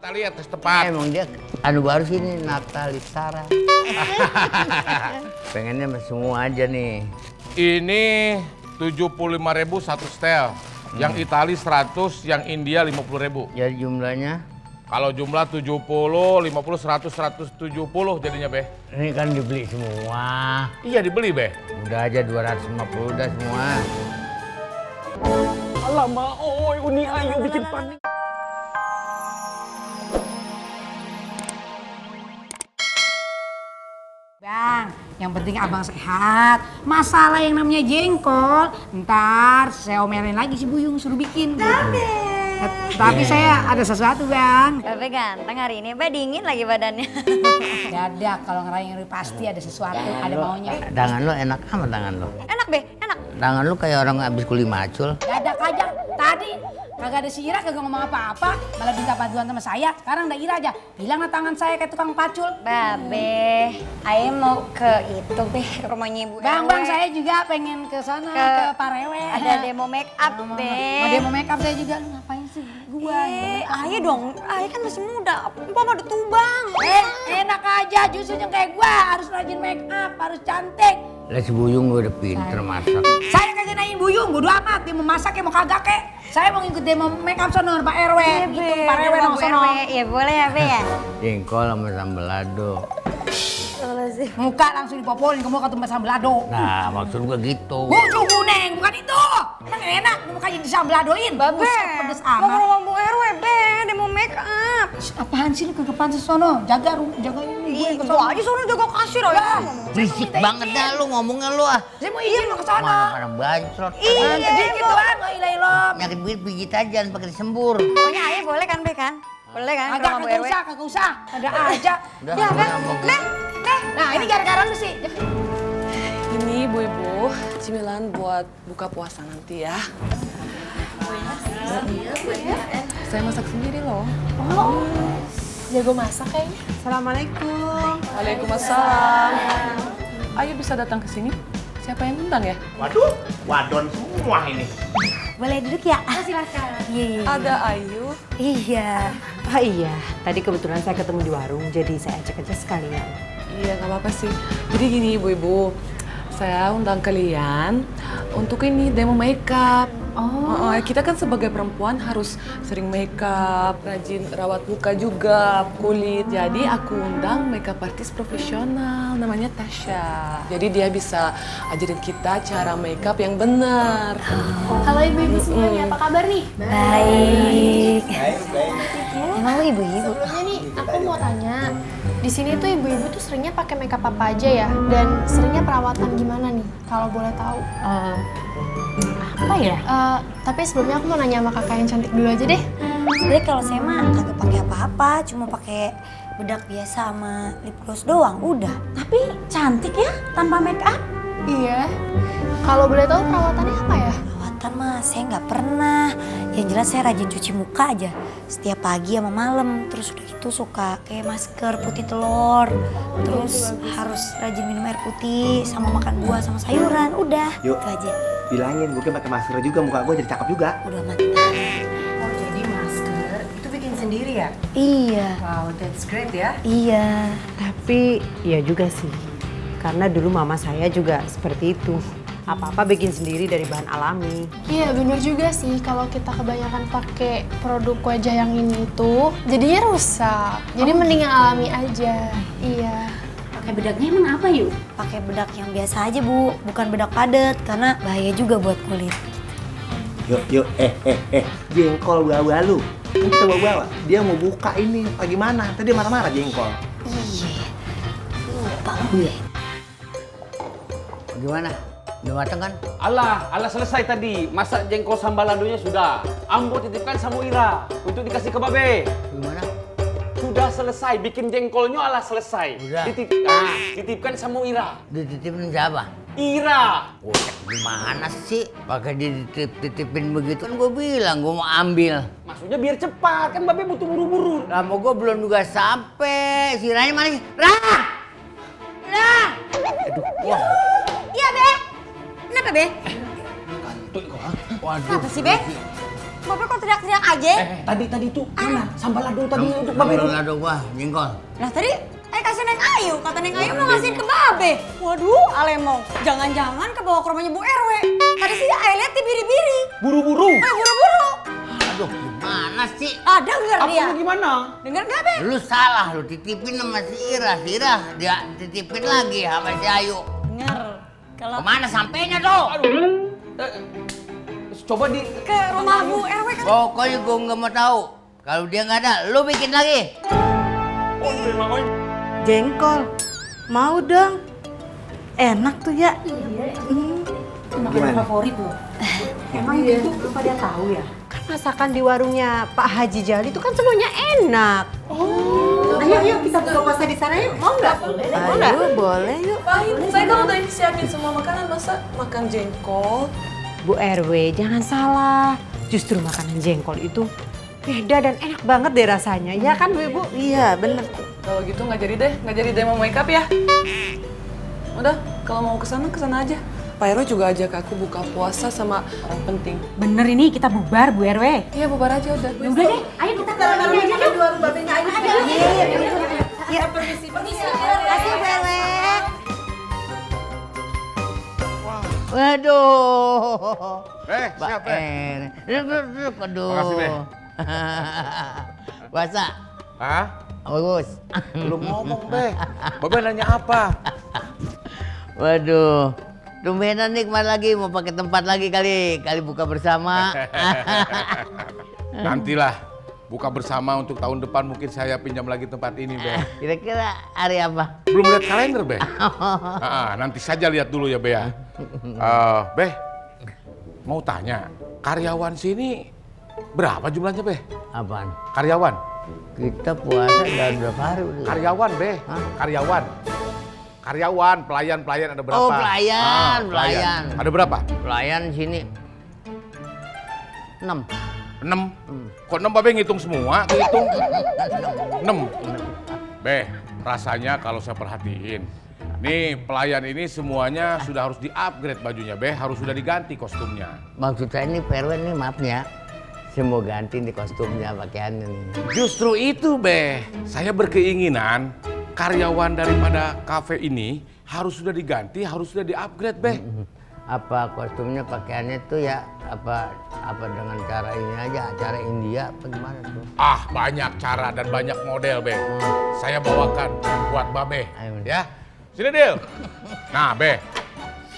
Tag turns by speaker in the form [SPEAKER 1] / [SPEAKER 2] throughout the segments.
[SPEAKER 1] Natalia tes tepat.
[SPEAKER 2] Emang dia anu baru sini Natalie Sarah. Pengennya semua aja nih.
[SPEAKER 1] Ini 75.000 satu setel. Yang Itali 100, yang India 50.000.
[SPEAKER 2] Jadi jumlahnya?
[SPEAKER 1] Kalau jumlah 70, 50, 100, 170 jadinya, Be.
[SPEAKER 2] Ini kan dibeli semua.
[SPEAKER 1] Iya dibeli, Be.
[SPEAKER 2] Udah aja 250 udah semua.
[SPEAKER 3] Alamak, Uni Ayu bikin panik.
[SPEAKER 4] Bang, yang penting abang sehat. Masalah yang namanya jengkol, ntar saya omelin lagi si Buyung suruh bikin. Tapi saya ada sesuatu, Bang.
[SPEAKER 5] Babe ganteng hari ini, Be dingin lagi badannya.
[SPEAKER 4] Dadak kalau ngerayu pasti ada sesuatu, ada maunya.
[SPEAKER 2] Tangan lo enak amat tangan lo.
[SPEAKER 5] Enak, Be, enak.
[SPEAKER 2] Tangan lo kayak orang habis kuli macul.
[SPEAKER 4] Dadak aja. Tadi kagak ada si Ira, kagak ngomong apa-apa, malah minta bantuan sama saya. Sekarang ada Ira aja, bilanglah tangan saya kayak tukang pacul.
[SPEAKER 5] Babe, Ayo mau ke itu, Be, rumahnya Ibu
[SPEAKER 4] Bang,
[SPEAKER 5] RW.
[SPEAKER 4] Bang, saya juga pengen ke sana,
[SPEAKER 5] Ke
[SPEAKER 4] ke Parewe.
[SPEAKER 5] Ada demo make up, Be.
[SPEAKER 4] Mau demo make up saya juga. Lu ngapain sih? Gua.
[SPEAKER 5] Ayo dong, Ayo kan masih muda. Empok mau ditubang.
[SPEAKER 4] Enak aja, justru yang kayak gua harus rajin make up, harus cantik.
[SPEAKER 2] Lah si Buyung gue udah pinter masak.
[SPEAKER 4] Saya kagak nanyain Buyung, bodo amat. Dia mau masak ya mau kagak kek. Saya mau ngikut demo make up sono Pak RW. Gitu, Pak RW
[SPEAKER 5] demo
[SPEAKER 4] nong sono.
[SPEAKER 5] RW. Ya boleh ya, Be ya.
[SPEAKER 2] Jengkol sama sambal lado.
[SPEAKER 4] Muka langsung dipopolin ke muka tempat sambal lado.
[SPEAKER 2] Nah maksud gue gitu.
[SPEAKER 4] Bujuk Buneng, bukan itu. Emang enak mukanya disambal ladoin.
[SPEAKER 5] Babe,
[SPEAKER 4] Buset, pedes
[SPEAKER 5] mau ke
[SPEAKER 4] amat.
[SPEAKER 5] rumah Bu RW, Be, demo make up.
[SPEAKER 4] Apaan sih lu kagak pantas sono? Jaga ini.
[SPEAKER 5] Ih, gua aja sono jaga kasir aja.
[SPEAKER 2] Berisik banget dah lu ngomongnya lu ah.
[SPEAKER 4] Saya mau izin mau ke sono.
[SPEAKER 2] Mana pada bancrot.
[SPEAKER 5] Iya,
[SPEAKER 4] Dikit doang, nggak ilah-ilah.
[SPEAKER 2] Nyakit duit pijit aja pakai disembur.
[SPEAKER 5] Pokoknya Ayo boleh kan, Be kan? Boleh kan ke
[SPEAKER 4] Agak
[SPEAKER 5] rumah Bu
[SPEAKER 4] kagak
[SPEAKER 5] RW?
[SPEAKER 4] usah, kagak usah. Ada aja.
[SPEAKER 2] Udah,
[SPEAKER 5] Ya, Be.
[SPEAKER 2] ngomong.
[SPEAKER 5] Be.
[SPEAKER 4] Nah, ini gara-gara lu sih.
[SPEAKER 6] Ini ibu-ibu cemilan buat buka puasa nanti ya. Saya masak sendiri loh.
[SPEAKER 7] Jago masak kayaknya.
[SPEAKER 6] Assalamualaikum. Waalaikumsalam. Ayo bisa datang ke sini. Siapa yang undang ya?
[SPEAKER 3] Waduh, wadon semua ini.
[SPEAKER 5] Boleh duduk ya? Silakan. Iya.
[SPEAKER 6] Ada Ayu.
[SPEAKER 5] Iya.
[SPEAKER 7] Ah iya, tadi kebetulan saya ketemu di warung, jadi saya ajak aja sekalian.
[SPEAKER 6] Iya nggak apa-apa sih. Jadi gini ibu-ibu, saya undang kalian untuk ini demo makeup. Kita kan sebagai perempuan harus sering makeup, rajin rawat muka juga, kulit. Jadi aku undang makeup artist profesional, namanya Tasya. Jadi dia bisa ajarin kita cara makeup yang benar.
[SPEAKER 7] Halo ibu-ibu semuanya, apa kabar nih?
[SPEAKER 5] Baik. Emang lu ibu-ibu?
[SPEAKER 7] Sebelumnya nih, aku mau tanya. Di sini tuh ibu-ibu tuh seringnya pakai makeup apa aja ya? Dan seringnya perawatan gimana nih? Kalau boleh tahu.
[SPEAKER 4] Apa ya?
[SPEAKER 7] Tapi sebelumnya aku mau nanya sama kakak yang cantik dulu aja deh.
[SPEAKER 5] Sebenernya kalau saya mah kagak pakai apa-apa, cuma pakai bedak biasa sama lip gloss doang, udah.
[SPEAKER 4] Tapi cantik ya, tanpa make up.
[SPEAKER 7] Iya. Kalau boleh tahu perawatannya apa ya?
[SPEAKER 5] Perawatan mah saya nggak pernah. Yang jelas saya rajin cuci muka aja. Setiap pagi sama malam. Terus udah gitu suka kayak masker putih telur. Terus harus rajin minum air putih sama makan buah sama sayuran. Udah,
[SPEAKER 3] Yuk.
[SPEAKER 5] itu aja.
[SPEAKER 3] Bilangin, gue pakai masker juga, muka gue jadi cakep juga.
[SPEAKER 5] Udah mah.
[SPEAKER 8] Oh jadi masker itu bikin sendiri ya?
[SPEAKER 5] Iya,
[SPEAKER 8] Wow, that's great ya.
[SPEAKER 5] iya.
[SPEAKER 8] Tapi ya juga sih, karena dulu mama saya juga seperti itu. Apa-apa bikin sendiri dari bahan alami.
[SPEAKER 7] Iya bener juga sih, kalau kita kebanyakan pakai produk wajah yang ini itu jadinya rusak. Jadi mending yang alami aja. Iya.
[SPEAKER 4] Pakai bedaknya emang apa yuk?
[SPEAKER 5] Pakai bedak yang biasa aja Bu, bukan bedak padat karena bahaya juga buat kulit.
[SPEAKER 3] Yuk, jengkol bawa lu. Ini kita bawa, dia mau buka ini, apa gimana? Tadi dia marah-marah jengkol.
[SPEAKER 5] Iya, lupa gue.
[SPEAKER 2] Gimana? Udah matang kan?
[SPEAKER 9] Allah selesai tadi. Masak jengkol sambal ladonya sudah. Ambo titipkan sama Ira untuk dikasih ke Babe.
[SPEAKER 2] Gimana?
[SPEAKER 9] Sudah selesai, bikin jengkolnya Allah selesai.
[SPEAKER 2] Udah.
[SPEAKER 9] Titipkan sama Ira.
[SPEAKER 2] Dititipin siapa?
[SPEAKER 9] Ira.
[SPEAKER 2] Wah, gimana sih? Pakai dititipin begitu kan gue bilang gue mau ambil.
[SPEAKER 9] Maksudnya biar cepat, kan Babe butuh buru-buru.
[SPEAKER 2] Lama gue belum juga sampai. Si Rani mana sih? Rah! Rah! Aduh, wah.
[SPEAKER 5] Iya Be, kenapa Be?
[SPEAKER 2] Waduh.
[SPEAKER 5] Kenapa sih Be? Babe kok teriak-teriak aja?
[SPEAKER 9] Tadi itu mana? Sambal lado tadi untuk Babe.
[SPEAKER 2] Sambal lado gua, jengkol.
[SPEAKER 5] Lah tadi kasih Neng Ayu, kata Neng Ayu mau ngasihin ke Babe. Waduh, Alemong, jangan-jangan kebawa ke rumahnya Bu RW. Tadi sih Ayu lihat di biri-biri.
[SPEAKER 9] Buru-buru.
[SPEAKER 5] Buru-buru.
[SPEAKER 2] Aduh, gimana sih?
[SPEAKER 5] Denger dia.
[SPEAKER 9] Apa gimana?
[SPEAKER 5] Denger gak, Be?
[SPEAKER 2] Lu salah, lu titipin sama si Ira. Si Ira dia titipin lagi sama si Ayu.
[SPEAKER 5] Denger. Kalau
[SPEAKER 2] Kemana sampainya tuh?
[SPEAKER 9] Coba di
[SPEAKER 5] ke rumah Bu RW kan.
[SPEAKER 2] Pokoknya gua nggak mau tahu. Kalau dia nggak ada, lu bikin lagi.
[SPEAKER 8] Jengkol. Mau dong. Enak tuh ya.
[SPEAKER 3] Gimana?
[SPEAKER 4] Favorit loh. Emang itu belum pada tahu ya?
[SPEAKER 8] Kan masakan di warungnya Pak Haji Jali itu kan semuanya enak.
[SPEAKER 4] Ayo kita buka puasa di sana yuk. Mau nggak?
[SPEAKER 8] Ayo, boleh yuk.
[SPEAKER 6] Pahit, saya kan udah siapin semua makanan, masa makan jengkol?
[SPEAKER 8] Bu RW, jangan salah. Justru makanan jengkol itu beda dan enak banget deh rasanya. Ya kan Bu Ibu? Iya, bener tuh.
[SPEAKER 6] Kalau gitu nggak jadi deh mau make up ya. Udah, kalau mau kesana aja. Pak RW juga ajak aku buka puasa sama orang penting.
[SPEAKER 4] Bener ini kita bubar Bu RW.
[SPEAKER 6] Iya, bubar aja udah.
[SPEAKER 4] Ya udah deh, ayo kita ke rumahnya aja di warung babenya Ayu.
[SPEAKER 8] Ya, permisi.
[SPEAKER 5] Kasih Bu RW.
[SPEAKER 2] Waduh.
[SPEAKER 1] Siap,
[SPEAKER 2] Duduk. Aduh.
[SPEAKER 1] Makasih, Be.
[SPEAKER 2] Puasa.
[SPEAKER 1] Hah?
[SPEAKER 2] Bagus.
[SPEAKER 1] Belum ngomong, Be. Babe nanya apa?
[SPEAKER 2] Waduh. Tumbenan nih kemana lagi? Mau pakai tempat lagi kali buka bersama.
[SPEAKER 1] Nantilah buka bersama untuk tahun depan mungkin saya pinjam lagi tempat ini, Be.
[SPEAKER 2] Kira-kira hari apa?
[SPEAKER 1] Belum lihat kalender, Be. Nanti saja lihat dulu ya, Be ya. Be, mau tanya, karyawan sini berapa jumlahnya, Be?
[SPEAKER 2] Apaan?
[SPEAKER 1] Karyawan?
[SPEAKER 2] Kita puasa udah berapa hari udah?
[SPEAKER 1] Karyawan, Be. Karyawan, pelayan ada berapa?
[SPEAKER 2] Oh, pelayan.
[SPEAKER 1] Ada berapa?
[SPEAKER 2] Pelayan sini 6.
[SPEAKER 1] 6. Kok 6 Babe ngitung semua? Ngitung 6. Be, rasanya kalau saya perhatiin, nih pelayan ini semuanya sudah harus di-upgrade bajunya, Be. Harus sudah diganti kostumnya.
[SPEAKER 2] Maksud saya ini Perwen nih, maaf nih ya. Saya mau ganti nih kostumnya, pakaiannya nih.
[SPEAKER 1] Justru itu, Be. Saya berkeinginan karyawan daripada kafe ini harus sudah diganti, harus sudah di-upgrade, Be.
[SPEAKER 2] Apa kostumnya, pakaiannya tuh ya apa dengan cara ini aja, cara India apa gimana tuh?
[SPEAKER 1] Banyak cara dan banyak model, Be. Saya bawakan buat Babe. Ya. Sini, Dil. Nah, Be.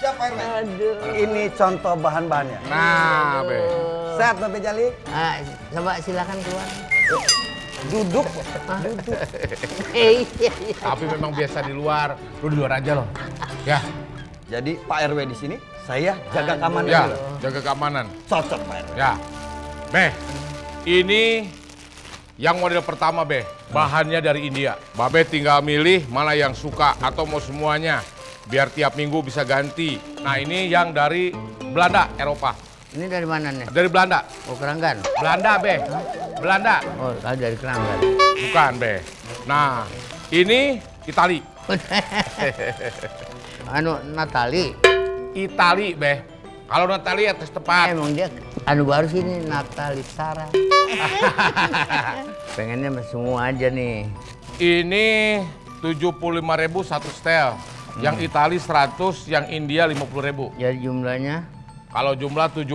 [SPEAKER 3] Siapa yang Aduh, ini contoh bahan-bahannya.
[SPEAKER 1] Nah, Be.
[SPEAKER 3] Sehat Babe Jali?
[SPEAKER 2] Coba silakan keluar.
[SPEAKER 3] Duduk.
[SPEAKER 2] Iya.
[SPEAKER 1] Tapi memang biasa di luar. Lu di luar aja loh. Ya.
[SPEAKER 3] Jadi Pak RW di sini, saya jaga keamanan
[SPEAKER 1] Ya,
[SPEAKER 3] dulu.
[SPEAKER 1] jaga keamanan.
[SPEAKER 3] Cocok Pak RW.
[SPEAKER 1] Ya. Be, ini yang model pertama, Be. Bahannya dari India. Babe tinggal milih mana yang suka atau mau semuanya. Biar tiap minggu bisa ganti. Nah, ini yang dari Belanda, Eropa.
[SPEAKER 2] Ini dari mana nih?
[SPEAKER 1] Dari Belanda.
[SPEAKER 2] Oh, Keranggan.
[SPEAKER 1] Belanda, Be. Belanda.
[SPEAKER 2] Oh, dari Keranggan.
[SPEAKER 1] Bukan, Be. Nah, ini Itali.
[SPEAKER 2] Natali.
[SPEAKER 1] Itali, Be. Kalau Natali atas tepat.
[SPEAKER 2] Emang dia baru sini Natali Sarah. Pengennya semua aja nih.
[SPEAKER 1] Ini 75.000 satu setel. Yang Itali 100, yang India 50.000.
[SPEAKER 2] Jadi jumlahnya?
[SPEAKER 1] Kalau jumlah 70,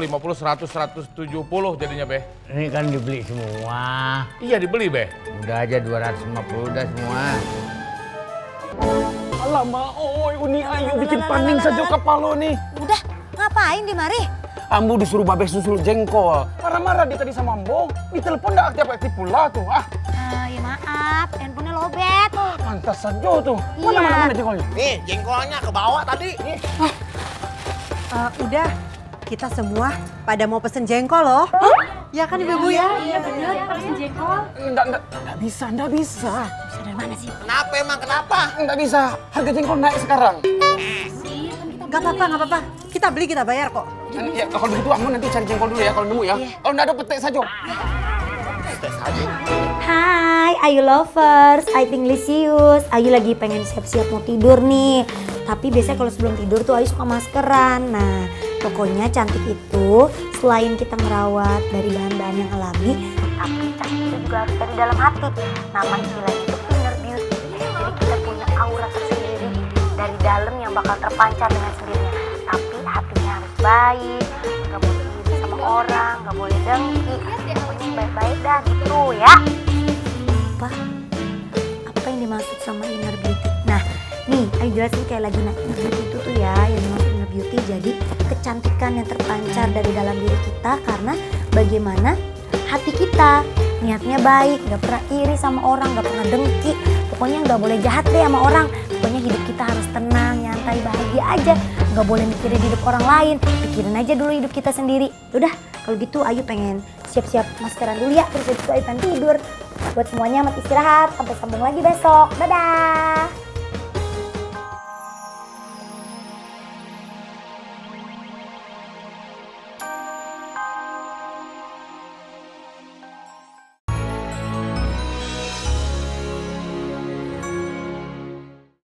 [SPEAKER 1] 50, 100, 170 jadinya, Be.
[SPEAKER 2] Ini kan dibeli semua.
[SPEAKER 1] Iya, dibeli, Be.
[SPEAKER 2] Udah aja 250 udah semua.
[SPEAKER 9] Alamak, Uni Ayu bikin paning saja kepala nih.
[SPEAKER 5] Udah, ngapain di mari?
[SPEAKER 9] Ambo disuruh Babe susul jengkol. Marah-marah dia tadi sama Ambo. Di telepon dah aktif-aktif pula tuh.
[SPEAKER 5] Ya maaf, handphonenya lobet.
[SPEAKER 9] Pantas saja tuh. Mana jengkolnya?
[SPEAKER 3] Nih, jengkolnya ke bawah tadi.
[SPEAKER 8] Udah, kita semua pada mau pesen jengkol loh. Ya kan Ibu ya?
[SPEAKER 4] Iya bener, pesen jengkol.
[SPEAKER 9] Enggak bisa.
[SPEAKER 5] Bisa dari mana sih?
[SPEAKER 3] Kenapa?
[SPEAKER 9] Enggak bisa. Harga jengkol naik sekarang.
[SPEAKER 8] Gak apa-apa. Kita beli, kita bayar kok.
[SPEAKER 9] Ya, kalau begitu Ambo nanti cari jengkol dulu ya kalau nemu ya. Kalau enggak ada petek saja.
[SPEAKER 5] Hai, Ayu lovers, Ayu Pinglisius. Ayu lagi pengen siap-siap mau tidur nih. Tapi biasanya kalau sebelum tidur tuh Ayu suka maskeran. Nah, Pokoknya cantik itu selain kita merawat dari bahan-bahan yang alami, tapi cantik itu juga harus dari dalam hati. Nama istilahnya itu inner beauty. Jadi kita punya aura tersendiri dari dalam yang bakal terpancar dengan sendirinya. Tapi hatinya harus baik, nggak boleh iri sama orang, nggak boleh dengki. Pokoknya yang baik-baik dah gitu ya. Apa yang dimaksud sama inner beauty? Nah, nih, ayo jelasin kayak lagi inner beauty itu tuh ya, yang dimaksud inner beauty jadi kecantikan yang terpancar dari dalam diri kita karena bagaimana hati kita niatnya baik, nggak pernah iri sama orang, nggak pernah dengki, pokoknya nggak boleh jahat deh sama orang. Pokoknya hidup kita harus tenang, nyantai, bahagia aja, nggak boleh mikirin hidup orang lain, pikirin aja dulu hidup kita sendiri. Udah, kalau gitu Ayu pengen siap-siap maskeran dulu ya, terus habis itu Ayu pengen tidur. Buat semuanya, selamat istirahat, sampai sambung lagi besok, dadah.